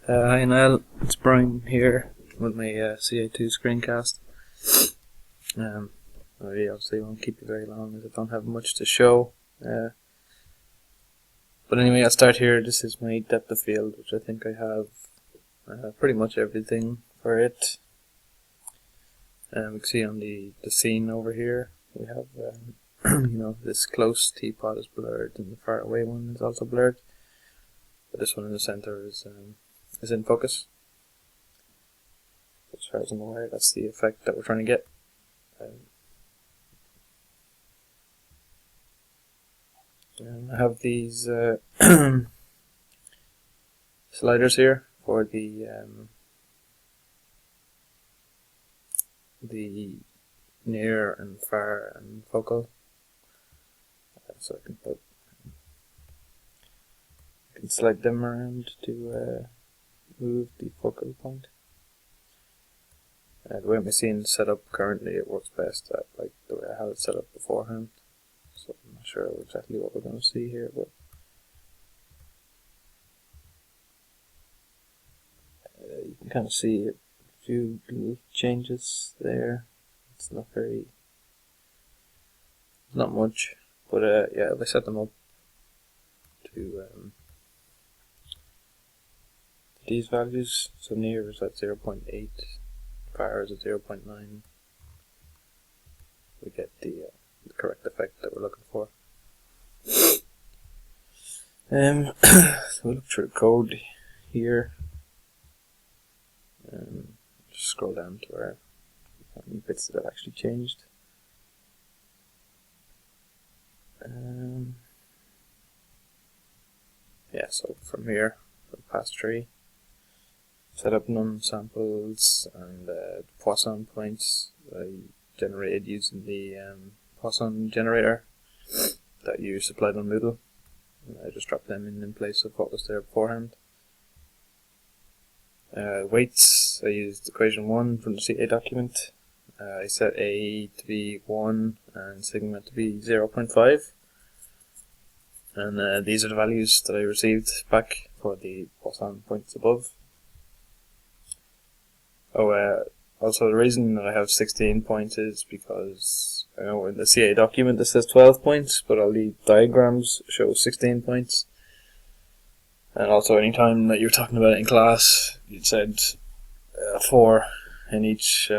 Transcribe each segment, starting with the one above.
Hi Niall, it's Brian here with my CA2 screencast. I obviously won't keep you very long as I don't have much to show. But anyway, I'll start here. This is my depth of field, which I think I have pretty much everything for it. We can see on the scene over here, we have this close teapot is blurred and the far away one is also blurred. But this one in the center is in focus. As far as I'm aware, that's the effect that we're trying to get. I have these sliders here for the near and far and focal. So I can slide them around to move the focal point. The way my scene's set up currently, it works best at like the way I had it set up beforehand. So I'm not sure exactly what we're going to see here, but you can kind of see a few little changes there. It's not much, but yeah, if I set them up to these values, so near is at 0.8, far is at 0.9, we get the correct effect that we're looking for. So we'll look through the code here. Just scroll down to where how many bits that have actually changed. Yeah, so from here, for the past tree, set up num samples and Poisson points I generated using the Poisson generator that you supplied on Moodle. And I just dropped them in place of what was there beforehand. Weights, I used equation 1 from the CA document. I set A to be 1 and sigma to be 0.5. And these are the values that I received back for the Poisson points above. Also the reason that I have 16 points is because I know in the CA document it says 12 points, but all the diagrams show 16 points. And also any time that you're talking about it in class, you said 4 in each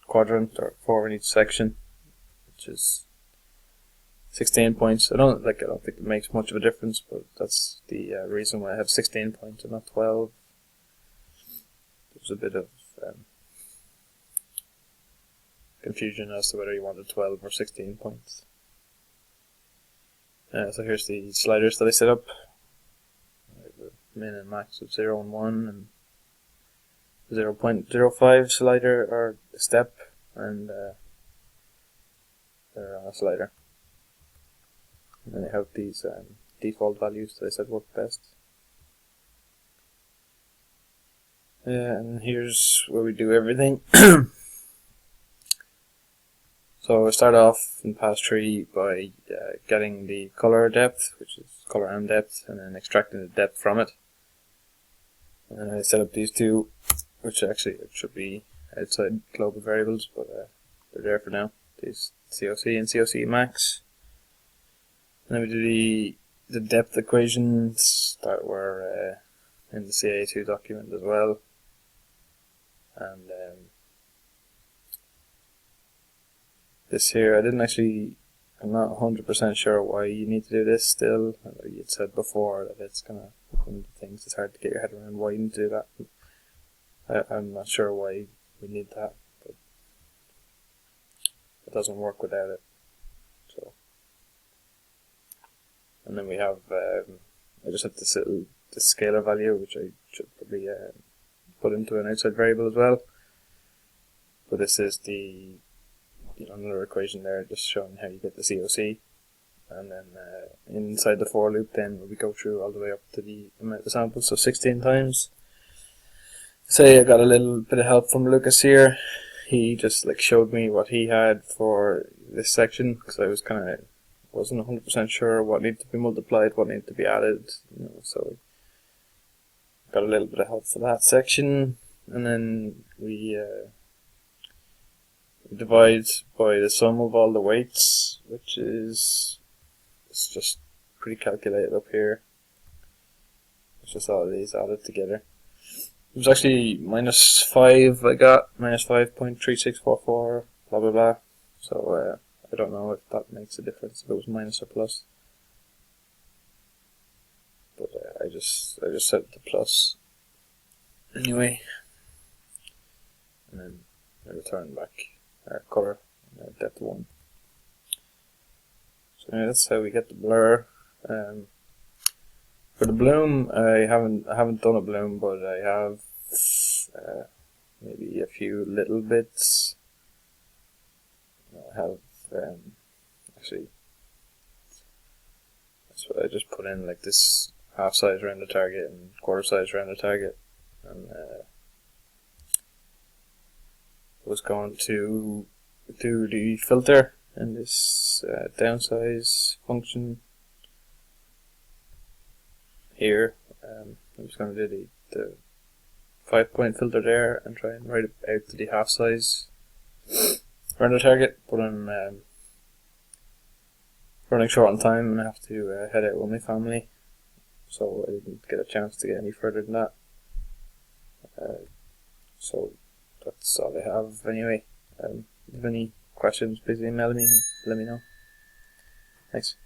quadrant, or 4 in each section, which is 16 points. I don't think it makes much of a difference, but that's the reason why I have 16 points and not 12. There's a bit of confusion as to whether you wanted 12 or 16 points. So here's the sliders that I set up. I have a min and max of 0 and 1, and 0.05 slider or step, and they're on a slider. And then I have these default values that I said work best. And here's where we do everything. So I start off in pass tree by getting the color depth, which is color and depth, and then extracting the depth from it. And I set up these two, which actually it should be outside global variables, but they're there for now. These COC and COC max. And then we do the depth equations that were in the CA2 document as well. And this here, I'm not 100% sure why you need to do this still. You'd said before that it's kind of one of the things it's hard to get your head around why you need to do that. I'm not sure why we need that, but it doesn't work without it. So, and then we have, I just have this scalar value, which I should probably put into an outside variable as well. But this is the another equation there, just showing how you get the COC. And then inside the for loop, then we go through all the way up to the amount of samples, so 16 times. Say I got a little bit of help from Lucas here. He just showed me what he had for this section, because I wasn't 100% sure what needed to be multiplied, what needed to be added. So got a little bit of help for that section, and then we divide by the sum of all the weights, which is, it's just pre-calculated up here. It's just all of these added together. It was actually -5 I got, -5.3644, blah blah blah. So I don't know if that makes a difference, if it was minus or plus. But I just set it to plus anyway. And then I return back our color, depth 1. So yeah, that's how we get the blur. For the bloom, I haven't done a bloom, but I have maybe a few little bits. I have actually, that's what I just put in, like this half size around the target and quarter size around the target, and was going to do the filter in this downsize function here. I'm just going to do the 5-point filter there and try and write it out to the half size around the target, but I'm running short on time and I have to head out with my family, so I didn't get a chance to get any further than that. So that's all I have anyway. If you have any questions, please email me and let me know. Thanks.